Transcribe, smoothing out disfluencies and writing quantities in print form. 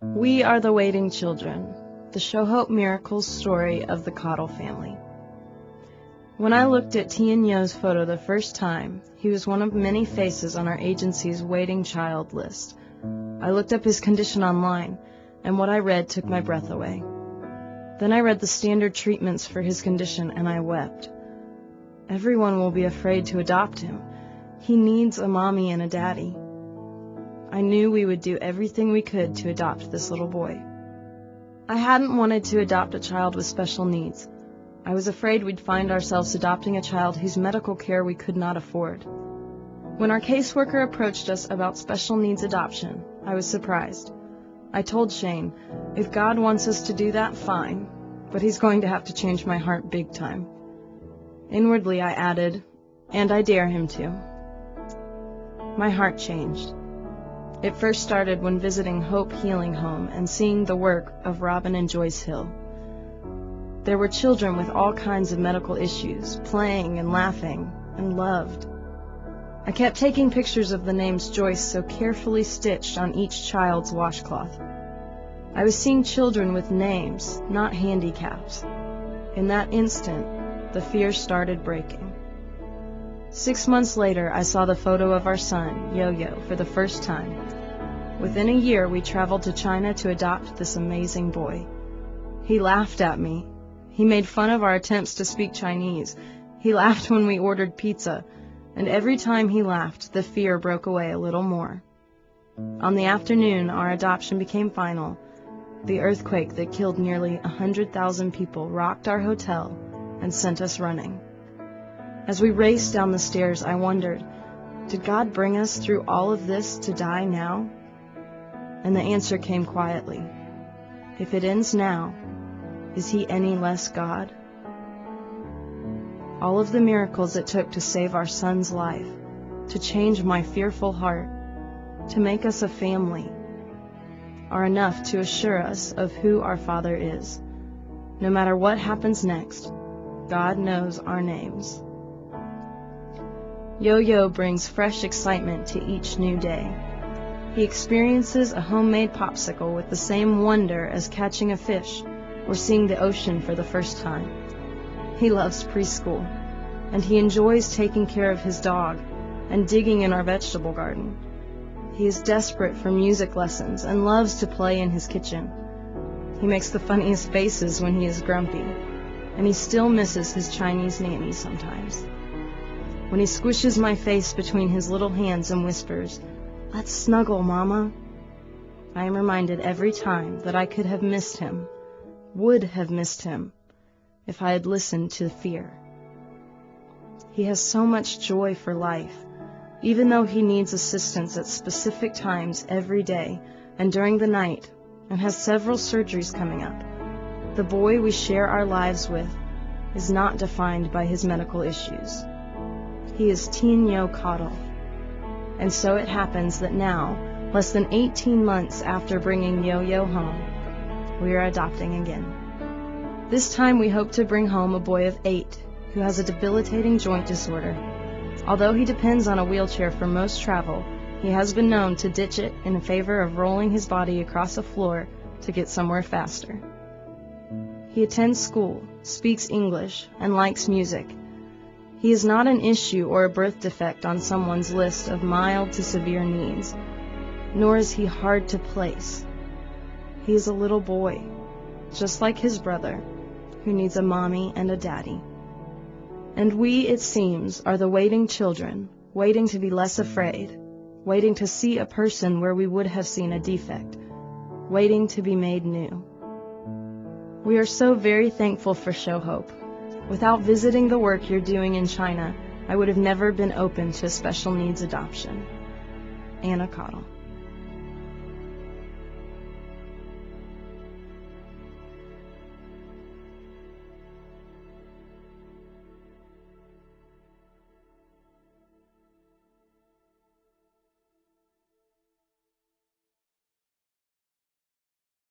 We are the waiting children, the Show Hope Miracles story of the Cottle family. When I looked at Tian Yo's photo the first time, he was one of many faces on our agency's waiting child list. I looked up his condition online, and what I read took my breath away. Then I read the standard treatments for his condition, and I wept. Everyone will be afraid to adopt him. He needs a mommy and a daddy. I knew we would do everything we could to adopt this little boy. I hadn't wanted to adopt a child with special needs. I was afraid we'd find ourselves adopting a child whose medical care we could not afford. When our caseworker approached us about special needs adoption, I was surprised. I told Shane, if God wants us to do that, fine, but he's going to have to change my heart big time. Inwardly I added, and I dare him to. My heart changed. It first started when visiting Hope Healing Home and seeing the work of Robin and Joyce Hill. There were children with all kinds of medical issues, playing and laughing, and loved. I kept taking pictures of the names Joyce so carefully stitched on each child's washcloth. I was seeing children with names, not handicaps. In that instant, the fear started breaking. 6 months later, I saw the photo of our son, Yo-Yo, for the first time. Within a year, we traveled to China to adopt this amazing boy. He laughed at me. He made fun of our attempts to speak Chinese. He laughed when we ordered pizza, and every time he laughed, the fear broke away a little more. On the afternoon our adoption became final, the earthquake that killed nearly 100,000 people rocked our hotel and sent us running. As we raced down the stairs, I wondered, did God bring us through all of this to die now? And the answer came quietly. If it ends now, is he any less God? All of the miracles it took to save our son's life, to change my fearful heart, to make us a family, are enough to assure us of who our Father is. No matter what happens next, God knows our names. Yo-Yo brings fresh excitement to each new day. He experiences a homemade popsicle with the same wonder as catching a fish or seeing the ocean for the first time. He loves preschool, and he enjoys taking care of his dog and digging in our vegetable garden. He is desperate for music lessons and loves to play in his kitchen. He makes the funniest faces when he is grumpy, and he still misses his Chinese nanny sometimes. When he squishes my face between his little hands and whispers, "Let's snuggle, Mama," I am reminded every time that I could have missed him, would have missed him, if I had listened to fear. He has so much joy for life, even though he needs assistance at specific times every day and during the night, and has several surgeries coming up. The boy we share our lives with is not defined by his medical issues. He is Tian Yo Cottle. And so it happens that now, less than 18 months after bringing Yo-Yo home, we are adopting again. This time we hope to bring home a boy of 8 who has a debilitating joint disorder. Although he depends on a wheelchair for most travel, he has been known to ditch it in favor of rolling his body across a floor to get somewhere faster. He attends school, speaks English, and likes music. He is not an issue or a birth defect on someone's list of mild to severe needs, nor is he hard to place. He is a little boy, just like his brother, who needs a mommy and a daddy. And we, it seems, are the waiting children, waiting to be less afraid, waiting to see a person where we would have seen a defect, waiting to be made new. We are so very thankful for Show Hope. Without visiting the work you're doing in China, I would have never been open to special needs adoption. Anna Cottle.